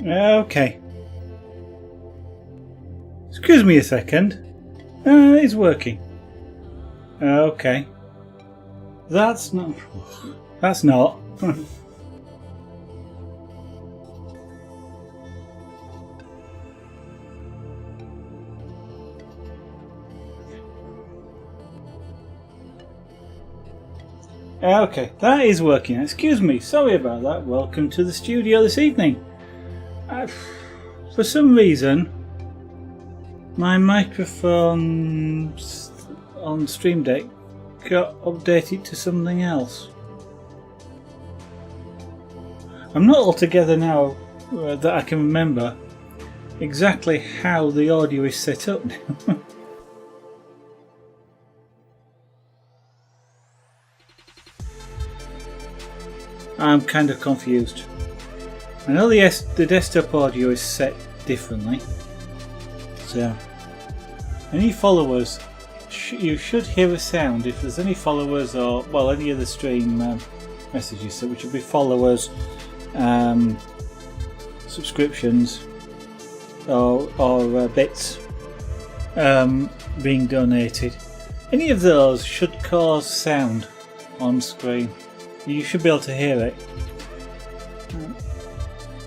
Okay. Excuse me a second. It's working. Okay. That's not... That's not. Okay, that is working. Excuse me, sorry about that. Welcome to the studio this evening. For some reason, my microphone on Stream Deck got updated to something else. I'm not altogether now that I can remember exactly how the audio is set up now. I'm kind of confused. I know the desktop audio is set differently, so any followers, you should hear a sound if there's any followers or, well, any of the stream messages, so which would be followers, subscriptions or bits being donated. Any of those should cause sound on screen. You should be able to hear it,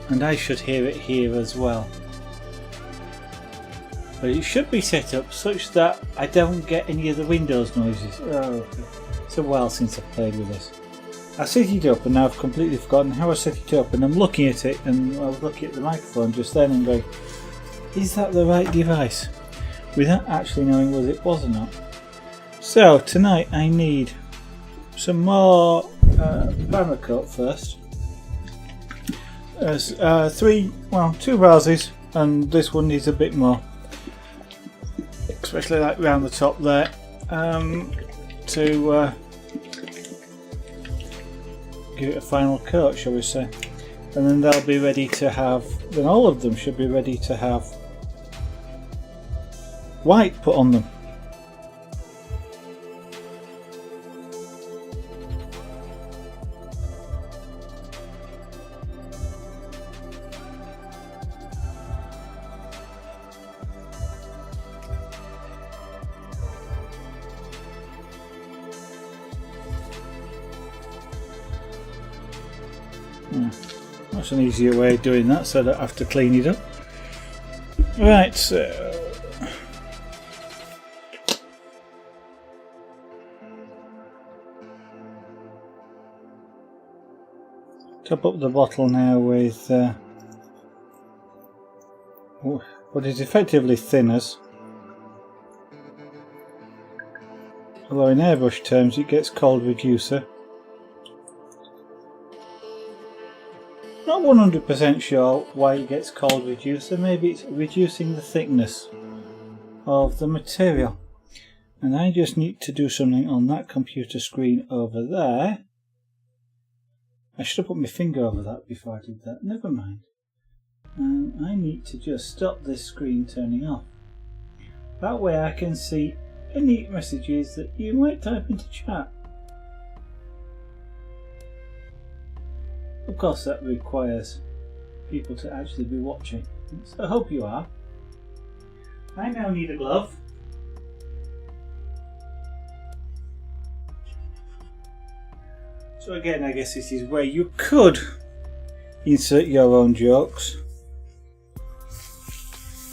and I should hear it here as well. But it should be set up such that I don't get any of the Windows noises. Oh, it's a while since I've played with this. I set it up and now I've completely forgotten how I set it up, and I'm looking at it and I was looking at the microphone just then and going, is that the right device? Without actually knowing whether it was or not. So tonight I need some more primer coat first. There's two vases, and this one needs a bit more, especially like round the top there, to give it a final coat, shall we say, and then they'll be ready to have, then all of them should be ready to have white put on them. That's an easier way of doing that, so I don't have to clean it up. Right, so top up the bottle now with what is effectively thinners, although in airbrush terms it gets called reducer. Not 100% sure why it gets called reducer. Maybe it's reducing the thickness of the material. And I just need to do something on that computer screen over there. I should have put my finger over that before I did that. Never mind. I need to just stop this screen turning off. That way I can see any messages that you might type into chat. Of course, that requires people to actually be watching, so I hope you are. I now need a glove. So again, I guess this is where you could insert your own jokes,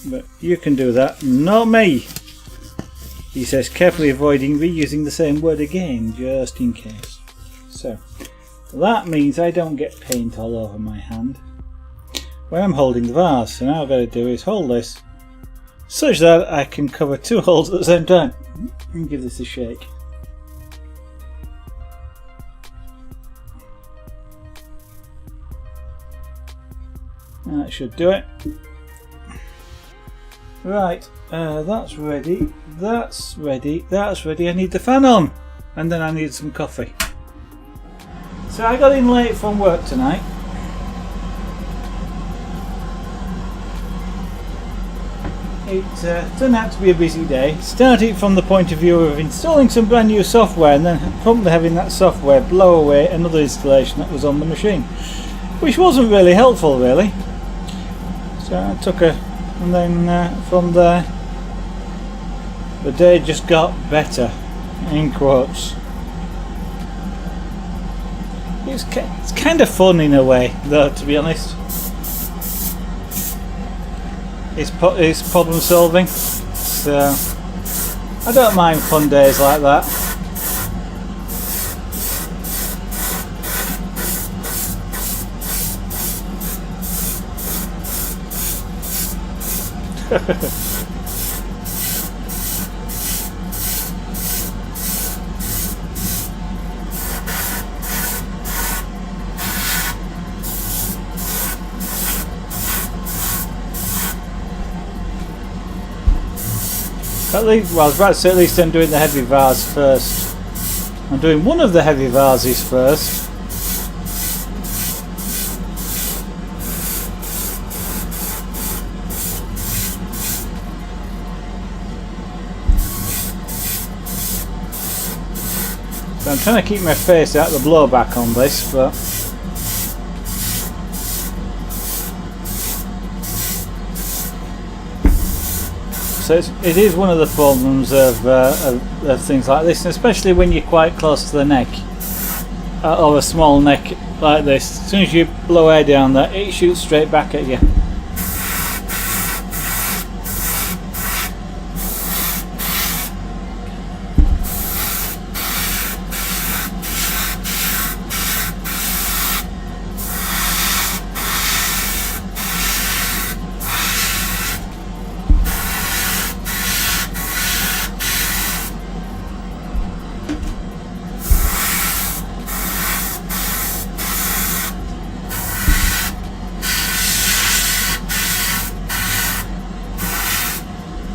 but you can do that, not me. He says, carefully avoiding reusing the same word again, just in case. So that means I don't get paint all over my hand when I'm holding the vase. So now I've got to do is hold this such that I can cover two holes at the same time and give this a shake. That should do it. Right, that's ready, that's ready, that's ready. I need the fan on, and then I need some coffee. So I got in late from work tonight. It turned out to be a busy day. Started from the point of view of installing some brand new software and then promptly having that software blow away another installation that was on the machine, which wasn't really helpful really. So I took a, and then from there the day just got better, in quotes. It's kind of fun in a way, though, to be honest. It's problem solving, so I don't mind fun days like that. At least, well, I was about to say at least I'm doing the heavy vase first. I'm doing one of the heavy vases first. So I'm trying to keep my face out of the blowback on this, but so it is one of the problems of things like this, and especially when you're quite close to the neck, or a small neck like this. As soon as you blow air down there, it shoots straight back at you.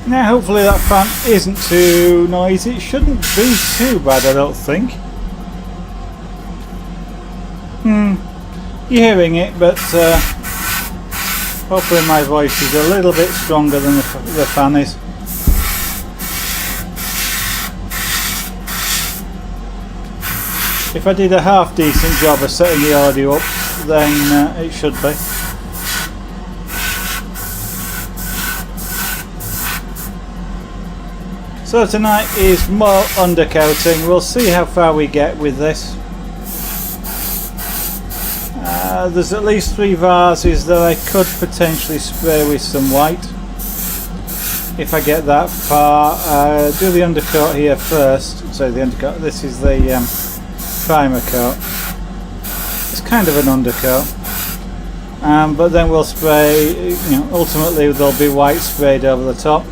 Now hopefully that fan isn't too noisy. It shouldn't be too bad, I don't think. You're hearing it, but hopefully my voice is a little bit stronger than the fan is. If I did a half decent job of setting the audio up, then it should be. So tonight is more undercoating. We'll see how far we get with this. There's at least 3 vases that I could potentially spray with some white if I get that far. Do the undercoat here first. So the undercoat. This is the primer coat. It's kind of an undercoat, but then we'll spray. You know, ultimately there'll be white sprayed over the top.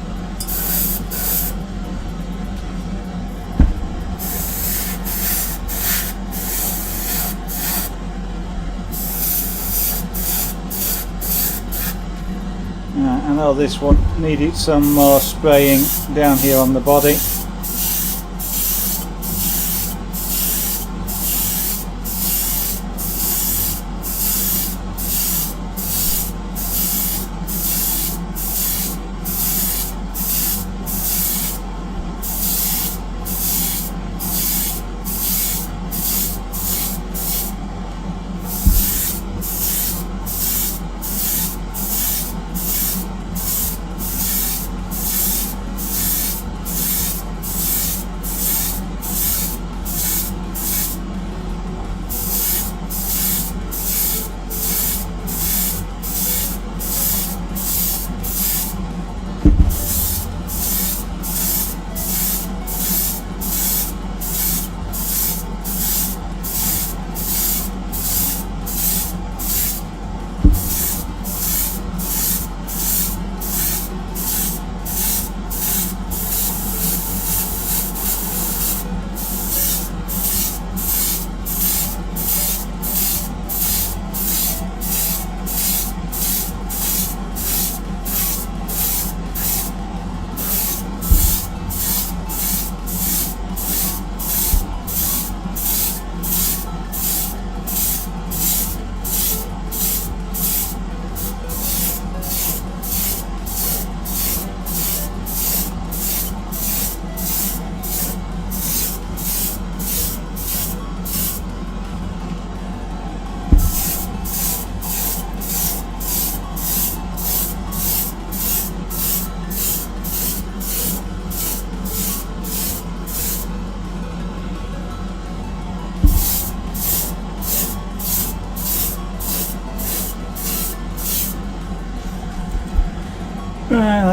I know this one needed some more spraying down here on the body.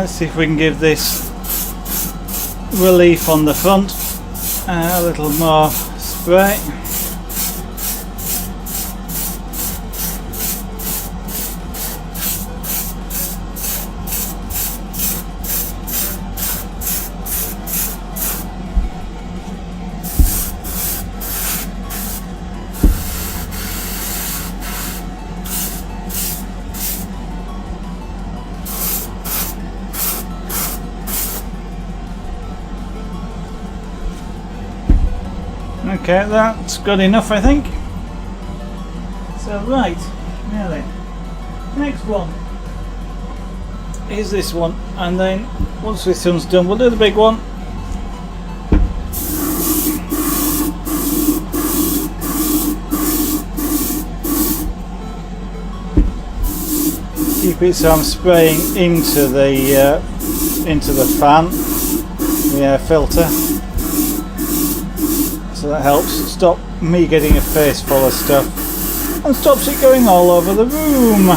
Let's see if we can give this relief on the front. A little more spray. Okay, that's good enough, I think. So right, now then, next one is this one, and then once this one's done, we'll do the big one. Keep it so I'm spraying into the fan, the air filter. So that helps stop me getting a face full of stuff and stops it going all over the room.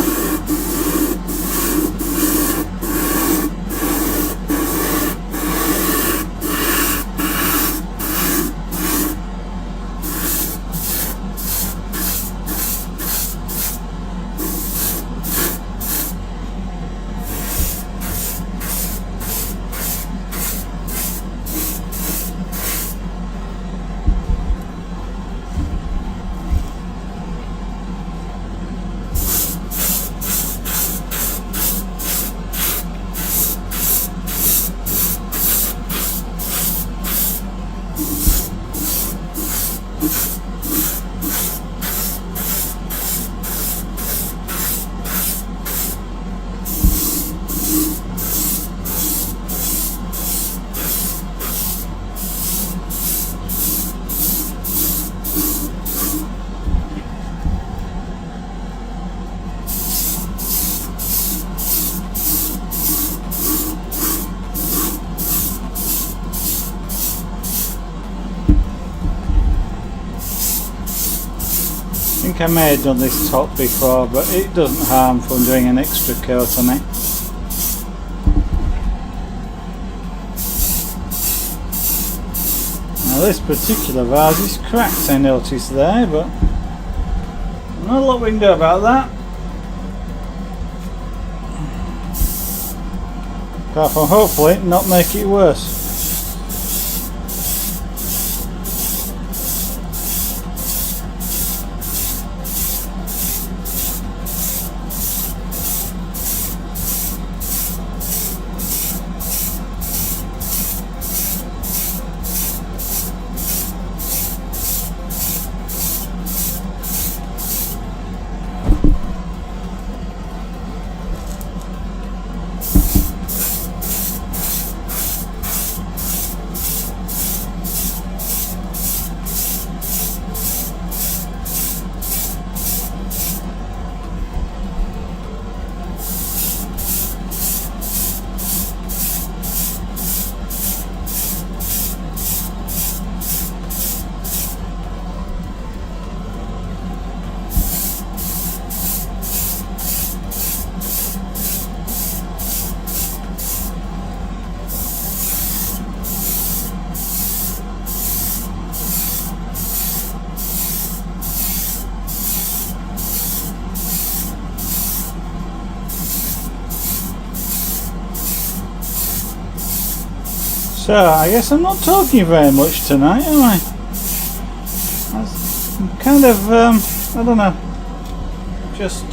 I think I may have done this top before, but it doesn't harm from doing an extra coat on it. Now this particular vase is cracked, I noticed there, but not a lot we can do about that. Apart from hopefully not make it worse. So, I guess I'm not talking very much tonight, am I? I'm kind of, I don't know, just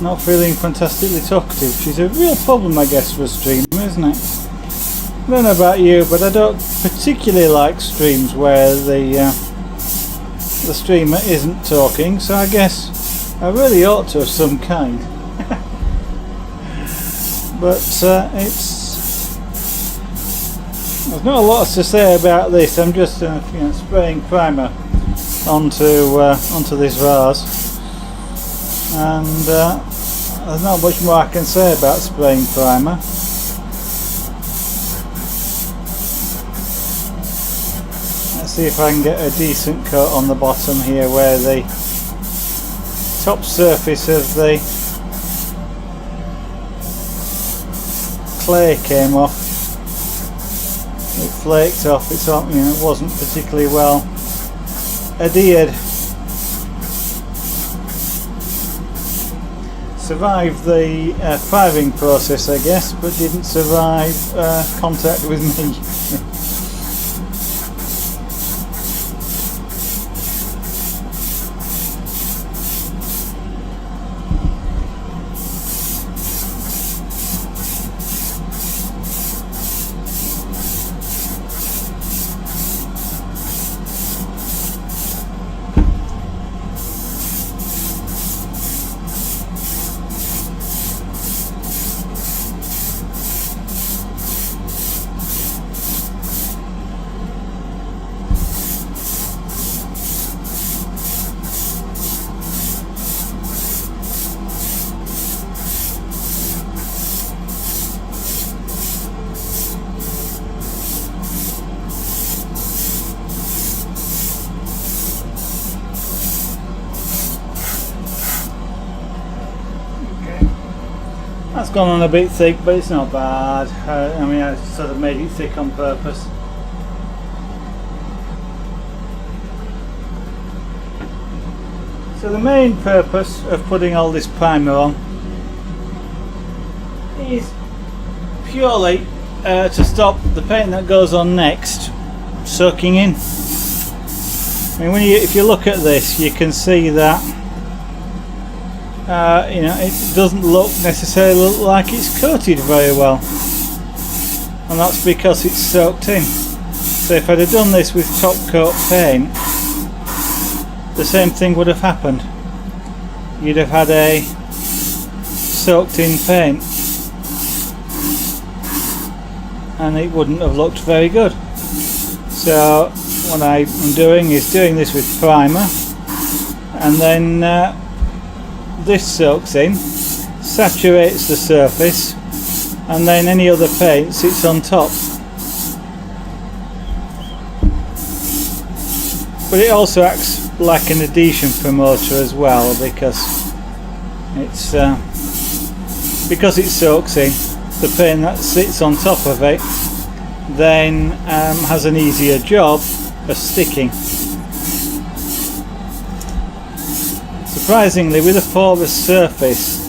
not feeling fantastically talkative, which is a real problem, I guess, for a streamer, isn't it? I don't know about you, but I don't particularly like streams where the streamer isn't talking, so I guess I really ought to of some kind. But there's not a lot to say about this. I'm just spraying primer onto this vase, and there's not much more I can say about spraying primer. Let's see if I can get a decent coat on the bottom here where the top surface of the clay came off. It flaked off. It wasn't particularly well adhered. Survived the firing process, I guess, but didn't survive contact with me. That's gone on a bit thick, but it's not bad. I mean, I sort of made it thick on purpose. So the main purpose of putting all this primer on is purely to stop the paint that goes on next soaking in. I mean, if you look at this, you can see that it doesn't necessarily look like it's coated very well, and that's because it's soaked in. So if I'd have done this with top coat paint, the same thing would have happened. You'd have had a soaked in paint and it wouldn't have looked very good. So what I'm doing is doing this with primer, and then this soaks in, saturates the surface, and then any other paint sits on top. But it also acts like an adhesion promoter as well, because it soaks in, the paint that sits on top of it then has an easier job of sticking. Surprisingly, with a porous surface,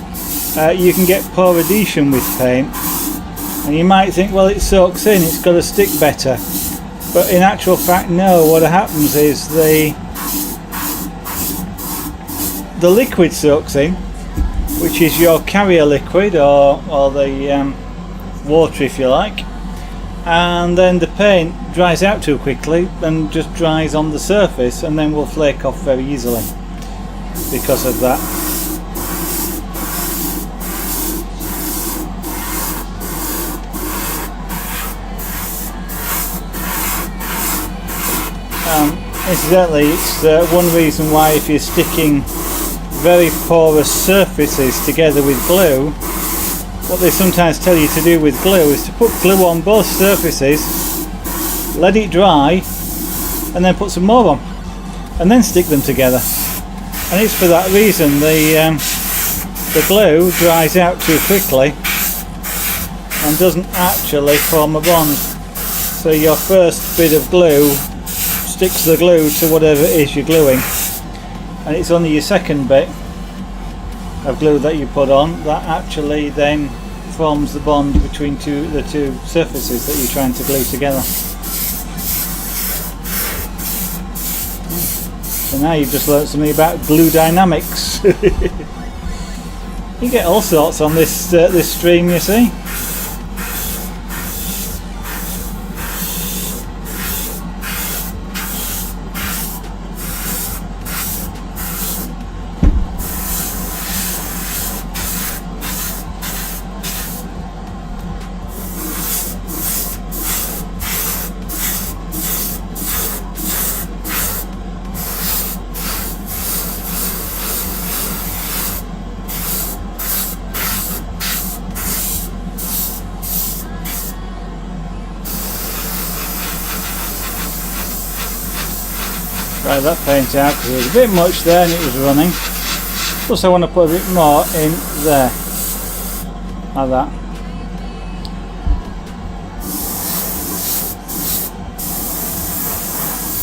you can get poor adhesion with paint, and you might think, well, it soaks in, it's got to stick better. But in actual fact, no. What happens is the liquid soaks in, which is your carrier liquid, or the water, if you like, and then the paint dries out too quickly and just dries on the surface, and then will flake off very easily because of that. Incidentally, it's one reason why, if you're sticking very porous surfaces together with glue, what they sometimes tell you to do with glue is to put glue on both surfaces, let it dry, and then put some more on, and then stick them together. And it's for that reason the glue dries out too quickly and doesn't actually form a bond. So your first bit of glue sticks the glue to whatever it is you're gluing, and it's only your second bit of glue that you put on that actually then forms the bond between the two surfaces that you're trying to glue together. So now you've just learnt something about glue dynamics. You get all sorts on this stream, you see. Try that paint out because there was a bit much there and it was running. Plus I want to put a bit more in there, like that.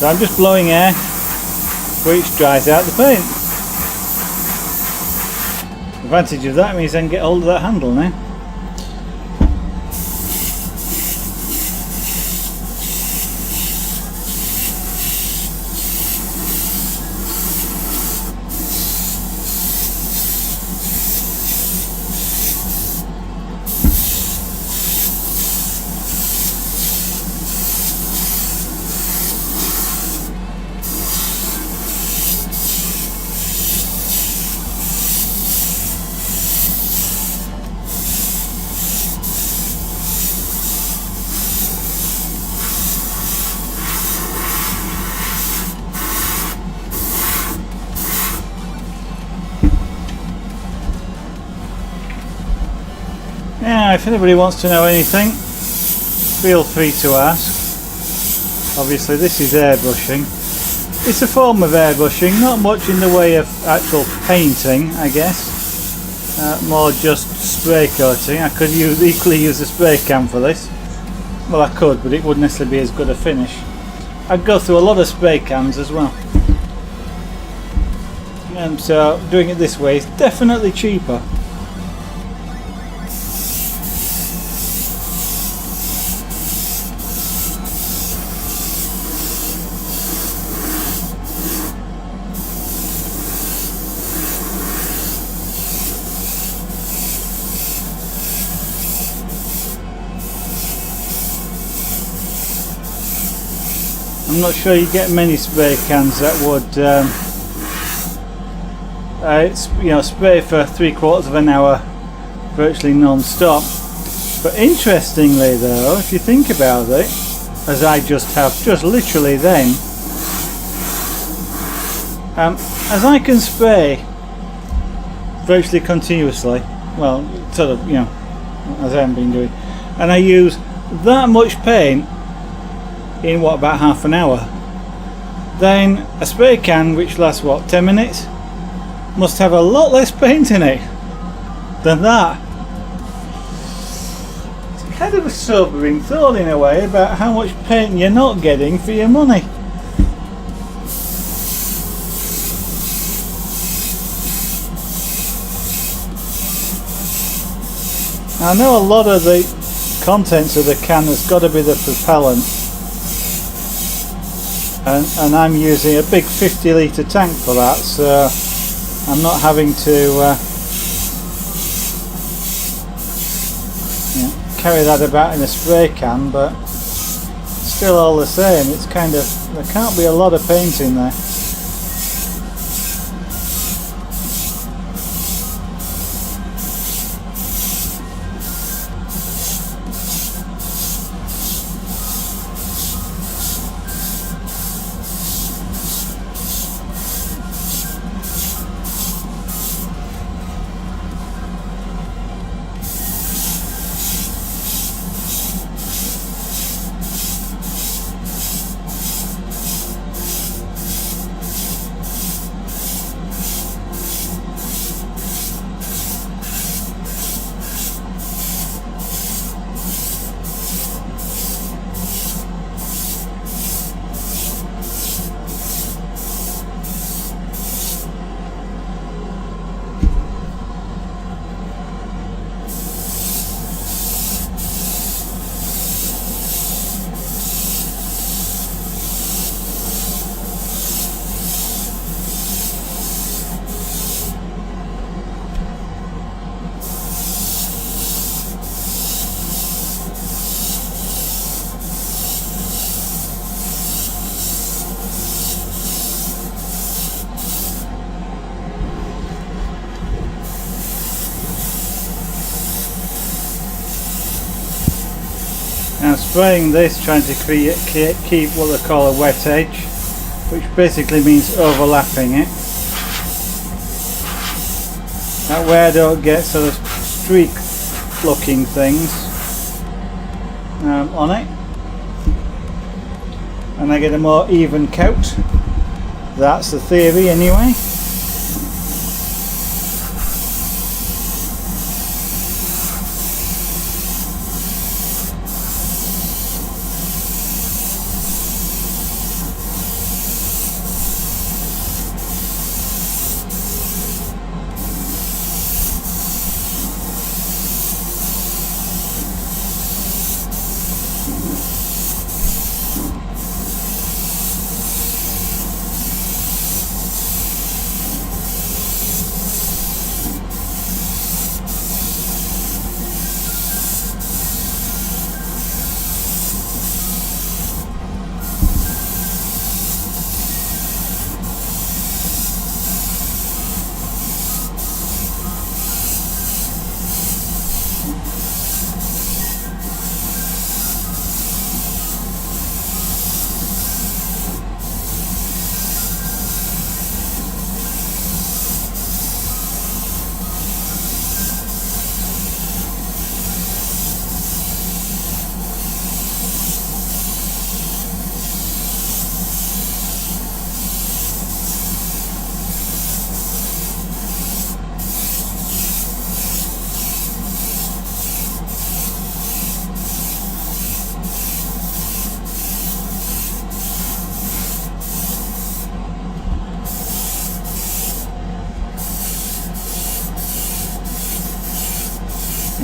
So I'm just blowing air, which dries out the paint. The advantage of that means I can get hold of that handle now. Yeah, if anybody wants to know anything, feel free to ask. Obviously this is airbrushing. It's a form of airbrushing, not much in the way of actual painting, I guess. More just spray coating. I could equally use a spray can for this. Well, I could, but it wouldn't necessarily be as good a finish. I'd go through a lot of spray cans as well. So doing it this way is definitely cheaper. I'm not sure you get many spray cans that would spray for 3/4 of an hour virtually non-stop. But interestingly though, if you think about it, as I just have, just literally then, as I can spray virtually continuously, well, sort of, as I haven't been doing, and I use that much paint in what, about half an hour, then a spray can which lasts what, 10 minutes must have a lot less paint in it than that. It's kind of a sobering thought in a way about how much paint you're not getting for your money. I know a lot of the contents of the can has got to be the propellant. And I'm using a big 50 litre tank for that, so I'm not having to carry that about in a spray can, but still all the same, it's kind of, there can't be a lot of paint in there. I'm spraying this, trying to keep what they call a wet edge, which basically means overlapping it. That way I don't get sort of streak looking things on it, and I get a more even coat. That's the theory anyway.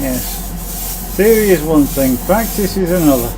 Yes. Theory is one thing, practice is another.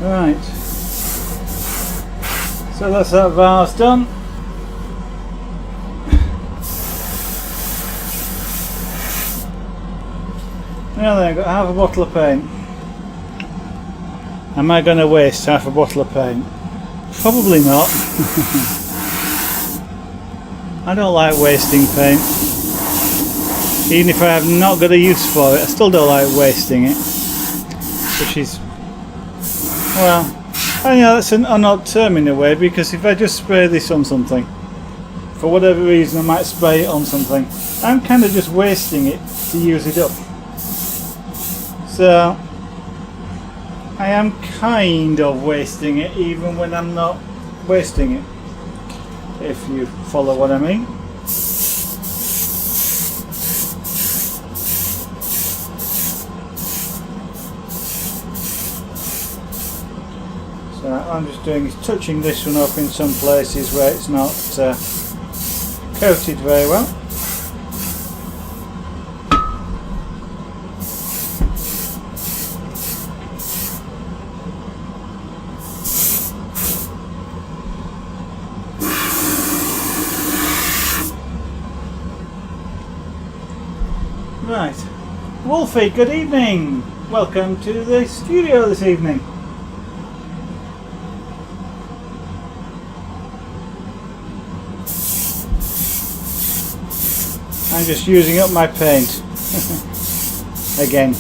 Right, so that's that vase done. Now then, I've got half a bottle of paint. Am I going to waste half a bottle of paint? Probably not. I don't like wasting paint. Even if I have not got a use for it, I still don't like wasting it. Which is, well, I know that's an odd term in a way, because if I just spray this on something, for whatever reason I might spray it on something, I'm kind of just wasting it to use it up. So I am kind of wasting it even when I'm not wasting it, if you follow what I mean. So I'm just doing is touching this one up in some places where it's not coated very well. Right, Wolfie, good evening. Welcome to the studio this evening. I'm just using up my paint again.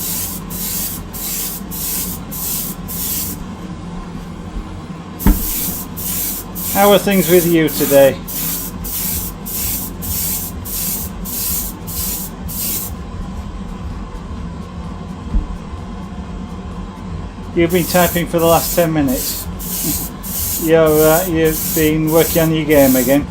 How are things with you today? You've been typing for the last 10 minutes. You've been working on your game again.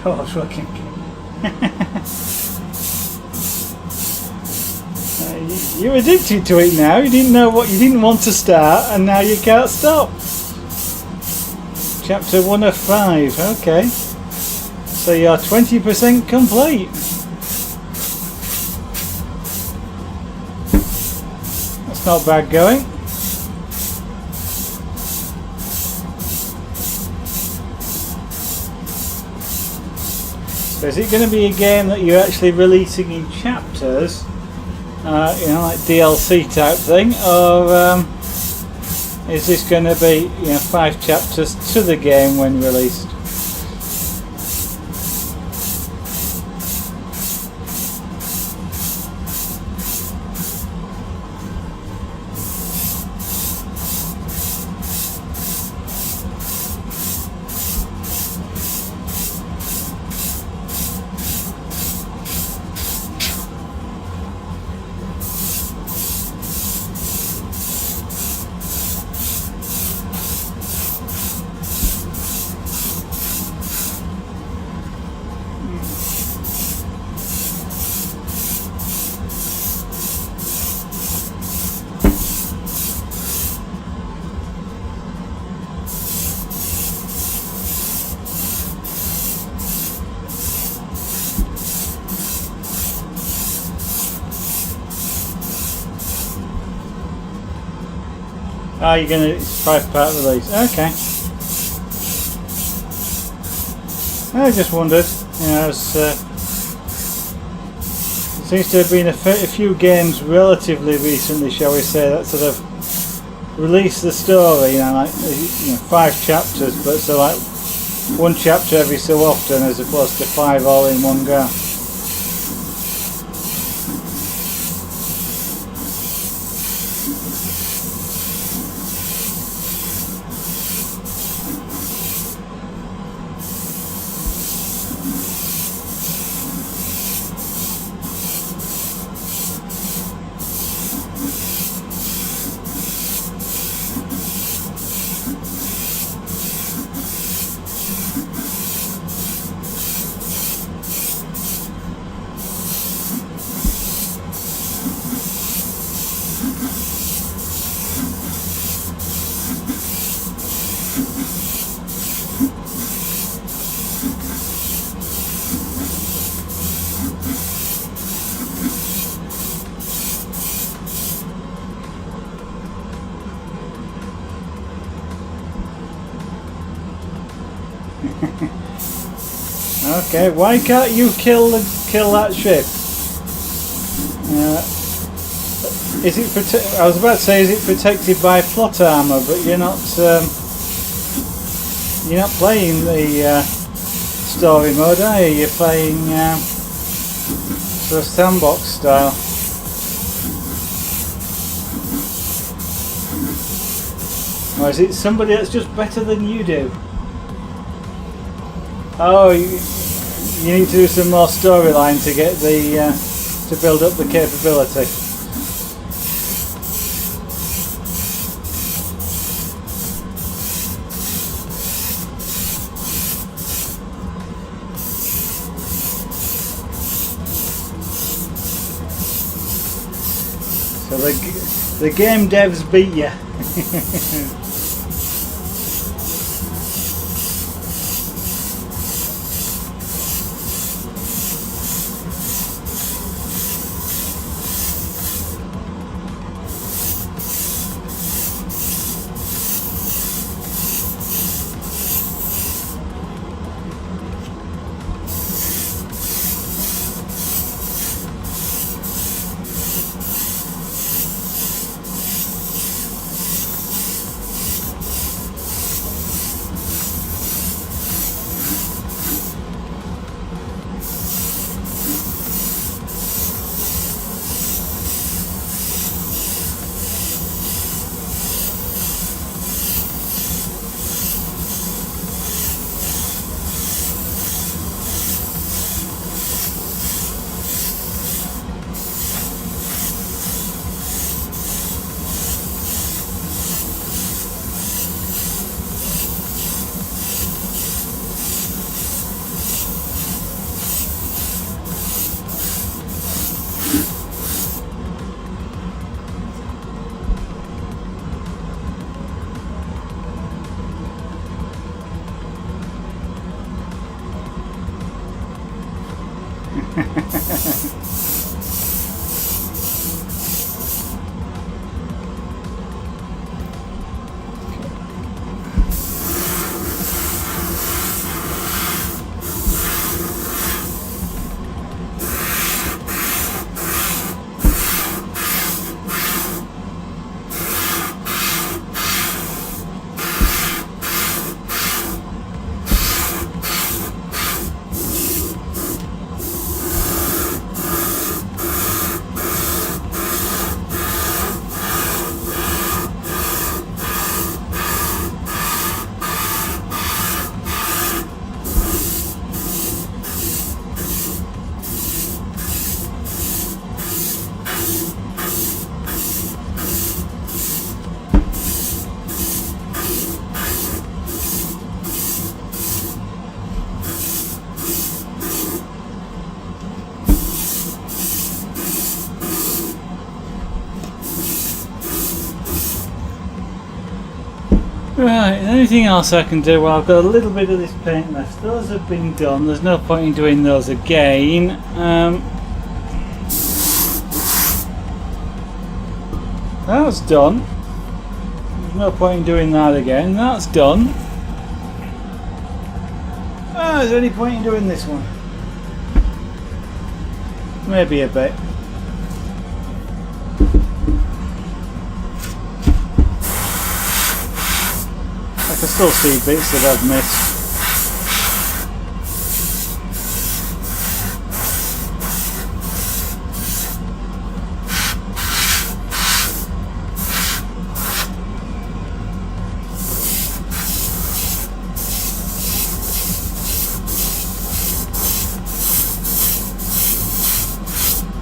Oh, I was looking. You're addicted to it now. You didn't know what you didn't want to start, and now you can't stop. Chapter 1 of 5. Okay. So you're 20% complete. That's not bad going. So is it going to be a game that you're actually releasing in chapters? You know, like DLC type thing, or is this going to be, you know, 5 chapters to the game when released? Oh, you're gonna, it's 5-part release. Okay. I just wondered, you know, there seems to have been a few games relatively recently, shall we say, that sort of release the story, you know, like, you know, 5 chapters, but so like 1 chapter every so often as opposed to 5 all in one go. Okay, why can't you kill that ship? Is it I was about to say, is it protected by plot armor? But you're not playing the story mode, are you? You're playing sort of sandbox style. Or is it somebody that's just better than you do? Oh, you need to do some more storyline to get the to build up the capability. So the game devs beat you. Right, anything else I can do? Well, I've got a little bit of this paint left. Those have been done. There's no point in doing those again. That's done. There's no point in doing that again. That's done. Is there any point in doing this one? Maybe a bit. I can still see bits that I've missed.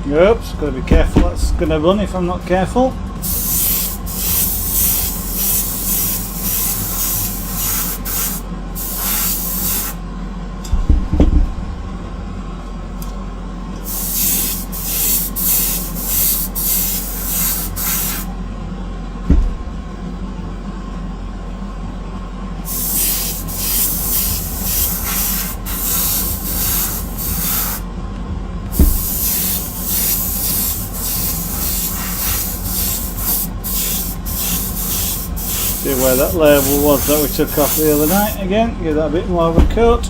Oops, got to be careful, that's going to run if I'm not careful. See where that label was that we took off the other night again, give that a bit more of a coat.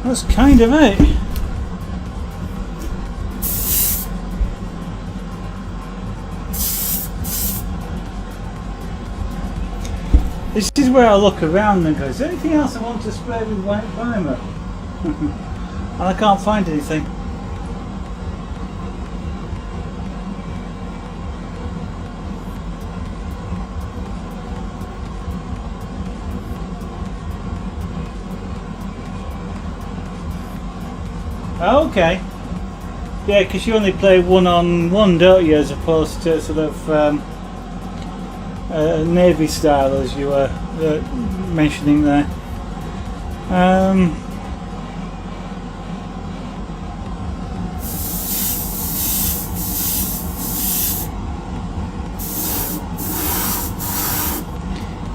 And that's kind of it. This is where I look around and go, is there anything else I want to spray with white primer? And I can't find anything. Okay. Yeah, because you only play one-on-one, don't you, as opposed to sort of navy style, as you were mentioning there.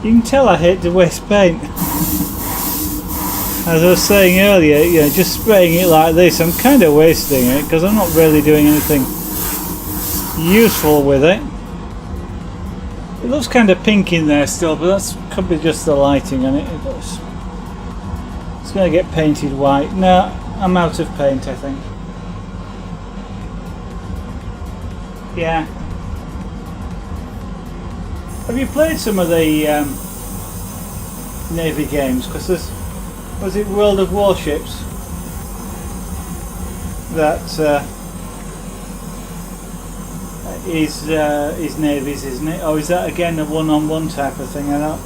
You can tell I hate to waste paint. As I was saying earlier, you know, just spraying it like this, I'm kind of wasting it because I'm not really doing anything useful with it. It looks kind of pink in there still, but that could be just the lighting on it. It's going to get painted white. No, I'm out of paint, I think. Yeah. Have you played some of the Navy games? Because there's, was it World of Warships that is Navy's, isn't it? Or is that again a one-on-one type of thing? I don't.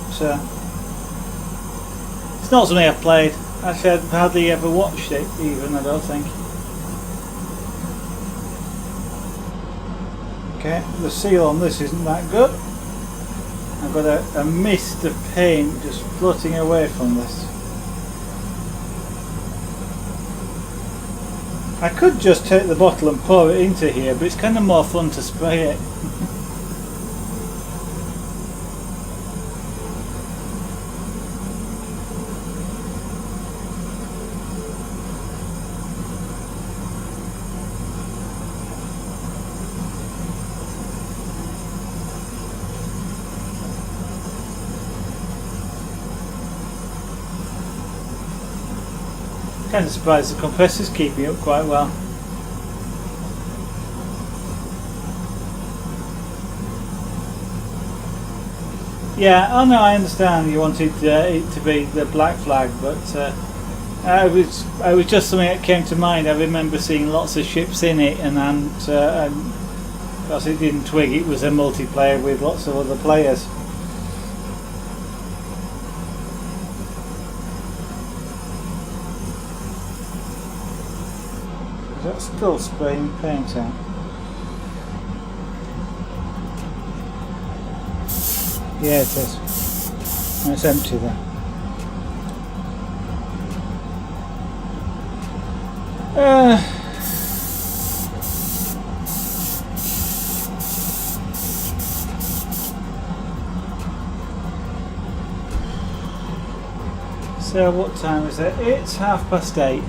It's not something I've played. Actually, I've hardly ever watched it, even. I don't think. Okay, the seal on this isn't that good. I've got a mist of paint just floating away from this. I could just take the bottle and pour it into here, but it's kind of more fun to spray it. Kind of surprised the compressor's keeping up quite well. Yeah, oh no, I understand you wanted it to be the black flag, but it was just something that came to mind. I remember seeing lots of ships in it, and because it didn't twig it was a multiplayer with lots of other players. Is that still spraying paint out? Yeah, it is. It's empty there. So what time is it? It's 8:30.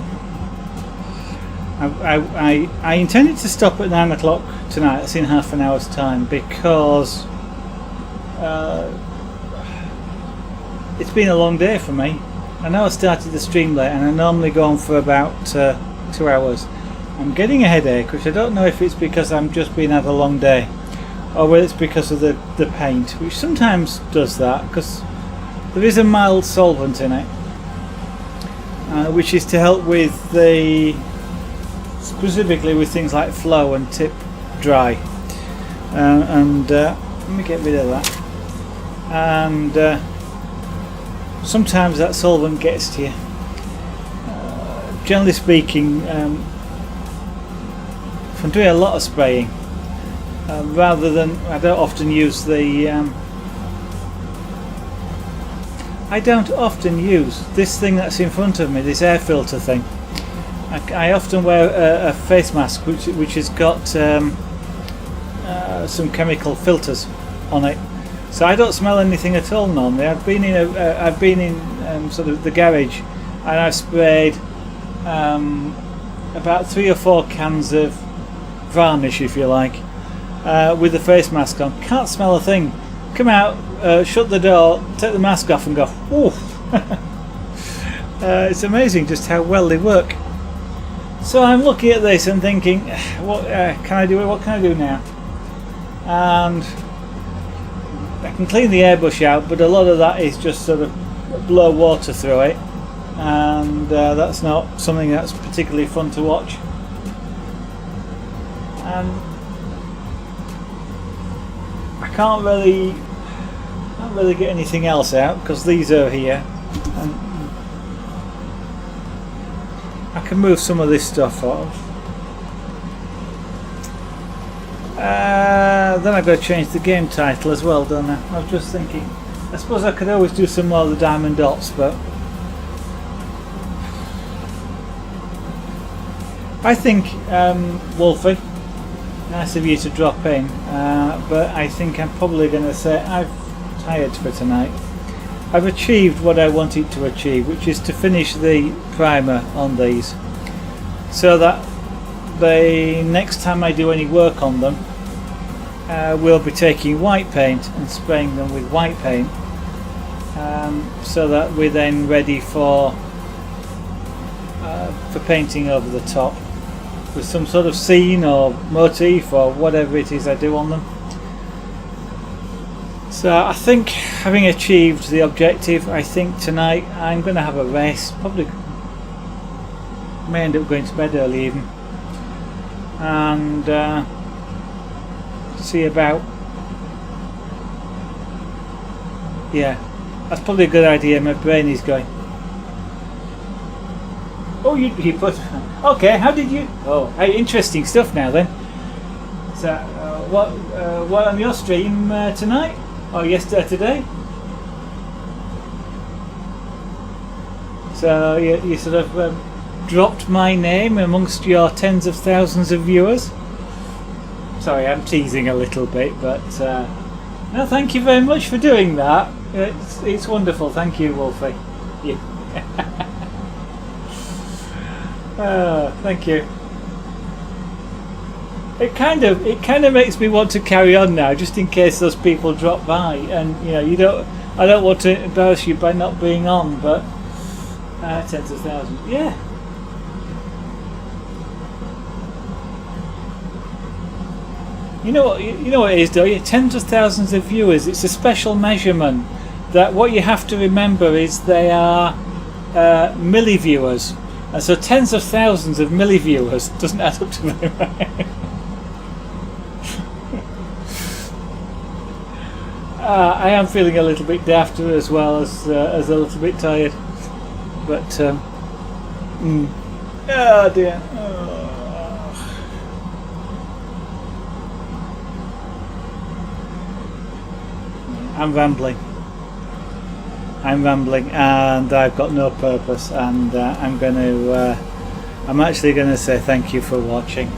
I intended to stop at 9 o'clock tonight. That's in half an hour's time because it's been a long day for me. I know I started the stream late and I normally go on for about 2 hours. I'm getting a headache, which I don't know if it's because I'm just been had a long day or whether it's because of the paint, which sometimes does that because there is a mild solvent in it, which is to help with specifically with things like flow and tip dry, and let me get rid of that. And sometimes that solvent gets to you. Generally speaking, if I'm doing a lot of spraying, rather than I don't often use this thing that's in front of me, this air filter thing. I often wear a face mask which has got some chemical filters on it, so I don't smell anything at all normally. I've been in sort of the garage, and I've sprayed about 3 or 4 cans of varnish, if you like, with the face mask on. Can't smell a thing. Come out, shut the door, take the mask off, and go, "Ooh!" It's amazing just how well they work. So I'm looking at this and thinking, what can I do? What can I do now? And I can clean the airbrush out, but a lot of that is just sort of blow water through it, and that's not something that's particularly fun to watch. And I can't really get anything else out because these are here, and I can move some of this stuff off. Then I've got to change the game title as well, don't I? I was just thinking, I suppose I could always do some more of the diamond dots, but I think, Wolfie, nice of you to drop in, but I think I'm probably going to say I'm tired for tonight. I've achieved what I wanted to achieve, which is to finish the primer on these, so that the next time I do any work on them, we'll be taking white paint and spraying them with white paint, so that we're then ready for painting over the top with some sort of scene or motif or whatever it is I do on them. So I think, having achieved the objective, I think tonight I'm going to have a rest. Probably may end up going to bed early even, and see about, yeah, that's probably a good idea. My brain is going, oh, you put, okay, how did you, oh, hey, interesting stuff now then. So what on your stream tonight, or yesterday, today? So you sort of dropped my name amongst your tens of thousands of viewers. Sorry, I'm teasing a little bit, but no, thank you very much for doing that. It's wonderful. Thank you, Wolfie. Yeah. Thank you. It kind of makes me want to carry on now, just in case those people drop by, and I don't want to embarrass you by not being on, but tens of thousands, yeah. You know what it is, though. Tens of thousands of viewers. It's a special measurement. That what you have to remember is they are milli viewers, and so tens of thousands of milli viewers doesn't add up to very much. I am feeling a little bit daft as well as a little bit tired, but oh dear. I'm rambling, and I've got no purpose, and I'm actually going to say thank you for watching.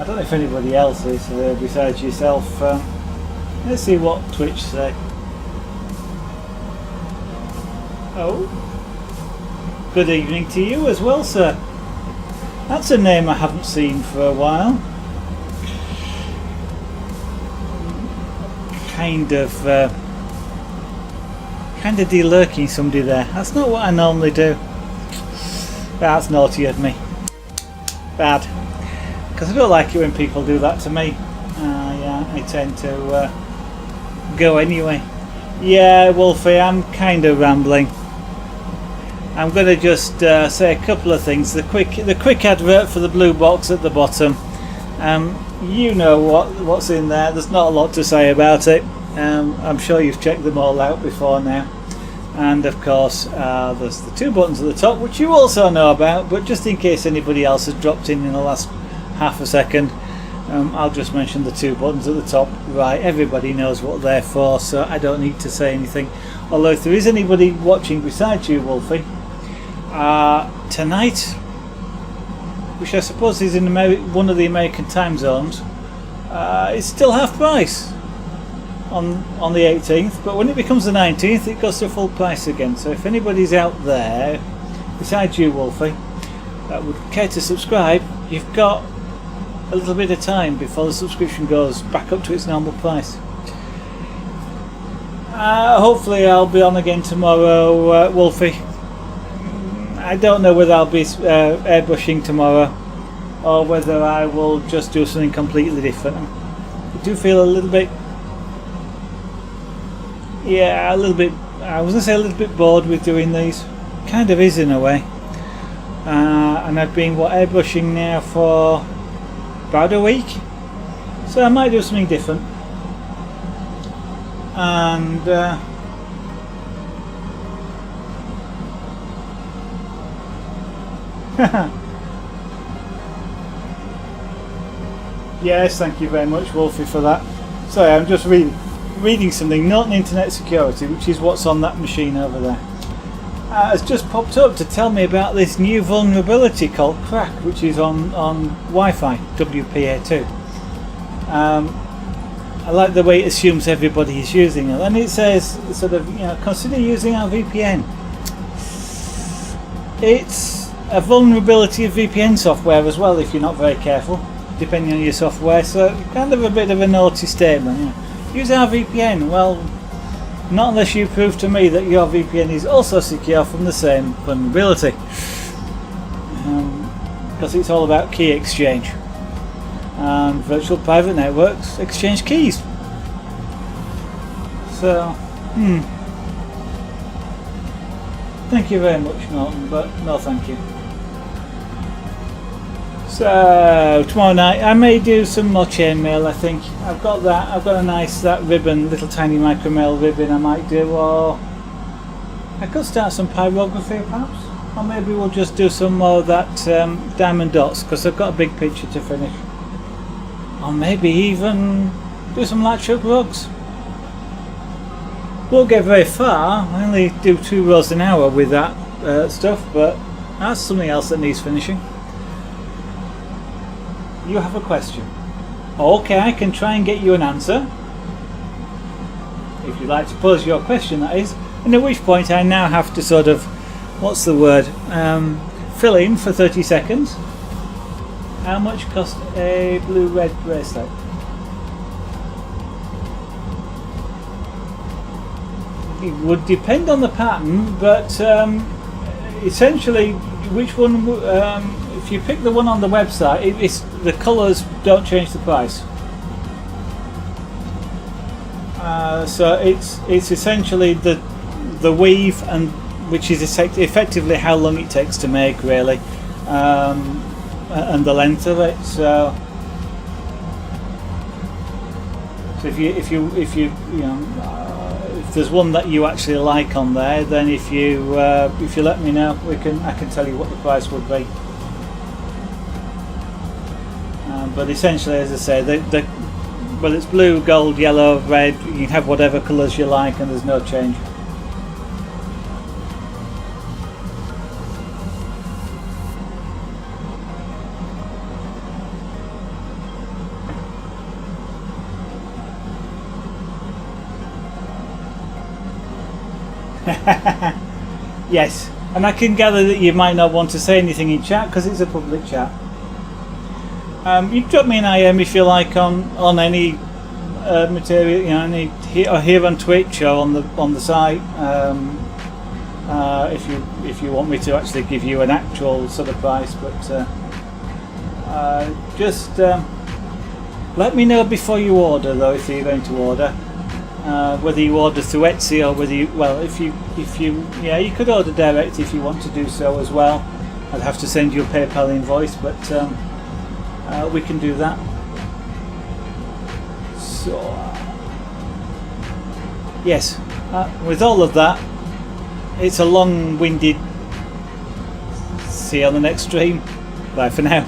I don't know if anybody else is besides yourself. Let's see what Twitch say. Oh, good evening to you as well, sir. That's a name I haven't seen for a while. Kind of de-lurking somebody there. That's not what I normally do. That's naughty of me. Bad. Because I don't like it when people do that to me. I tend to go anyway. Yeah, Wolfie, I'm kind of rambling. I'm going to just say a couple of things. The quick advert for the blue box at the bottom. You know what's in there. There's not a lot to say about it. I'm sure you've checked them all out before now. And of course there's the two buttons at the top, which you also know about, but just in case anybody else has dropped in the last half a second, I'll just mention the two buttons at the top. Right, everybody knows what they're for, so I don't need to say anything. Although if there is anybody watching besides you, Wolfie, tonight, which I suppose is in one of the American time zones, it's still half price on the 18th, but when it becomes the 19th it goes to full price again. So if anybody's out there besides you, Wolfie, that would care to subscribe, you've got a little bit of time before the subscription goes back up to its normal price. Hopefully I'll be on again tomorrow, Wolfie. I don't know whether I'll be airbrushing tomorrow or whether I will just do something completely different. I do feel a little bit, yeah, a little bit, I was going to say a little bit bored with doing these. Kind of is in a way. And I've been airbrushing now for about a week, so I might do something different. And yes, thank you very much, Wolfie, for that. Sorry, I'm just reading something. Norton Internet Security, which is what's on that machine over there, has just popped up to tell me about this new vulnerability called Crack, which is on Wi-Fi, WPA2. I like the way it assumes everybody is using it, and it says sort of, consider using our VPN. It's a vulnerability of VPN software as well if you're not very careful, depending on your software. So kind of a bit of a naughty statement. Use our VPN. Well, not unless you prove to me that your VPN is also secure from the same vulnerability, because it's all about key exchange, and virtual private networks exchange keys. So thank you very much, Norton, but no thank you. So tomorrow night I may do some more chainmail. I think I've got a nice ribbon, little tiny micromail ribbon I might do, or I could start some pyrography perhaps, or maybe we'll just do some more of that diamond dots, because I've got a big picture to finish, or maybe even do some light stroke rugs. Won't get very far, I only do 2 rows an hour with that stuff, but that's something else that needs finishing. You have a question. Okay, I can try and get you an answer, if you'd like to pose your question, that is, and at which point I now have to sort of, what's the word, fill in for 30 seconds. How much cost a blue-red bracelet? It would depend on the pattern, but essentially which one, if you pick the one on the website, the colours don't change the price. So it's essentially the weave, and which is effectively how long it takes to make, really, and the length of it. So if you if there's one that you actually like on there, then if you let me know, I can tell you what the price would be. But essentially, as I say, whether it's blue, gold, yellow, red, you can have whatever colours you like, and there's no change. Yes, and I can gather that you might not want to say anything in chat because it's a public chat. You drop me an IM if you like on any material, you know, here on Twitch or on the site. If you want me to actually give you an actual sort of price, but just let me know before you order, though, if you're going to order. Whether you order through Etsy or whether you, well, if you you could order direct if you want to do so as well. I'd have to send you a PayPal invoice, but we can do that. So yes, with all of that, it's a long-winded see you on the next stream. Bye for now.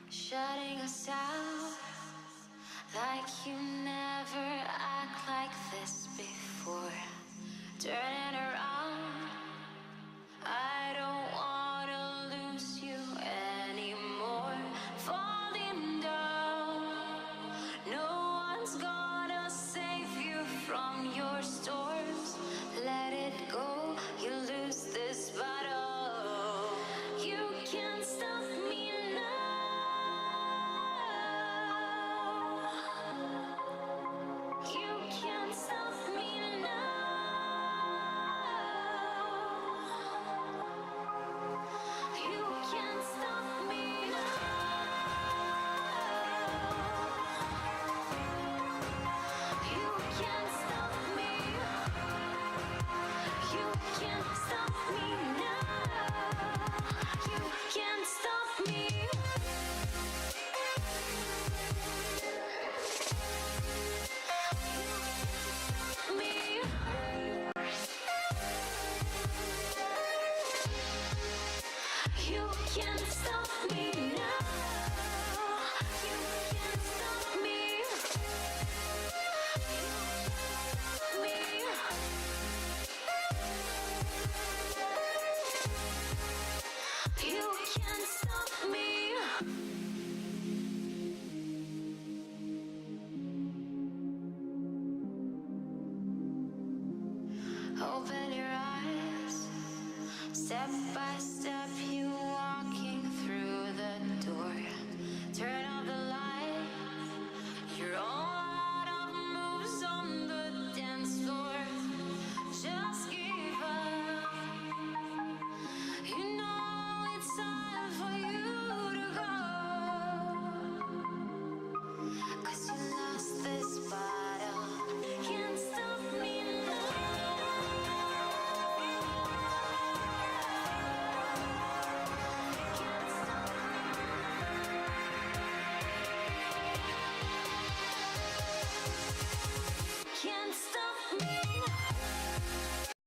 Shutting us out, like you never act like this before. Turning around, I don't wanna lose you anymore. Falling down, no one's gonna save you from your storms. Let it go, you lose this battle. You can't stop me now. You can't stop me now. You can't stop me now. You can't stop me. You can't stop me now. You can't stop me. You can't stop me now. You can't stop me. Me. can't stop me. Open your eyes, step by step.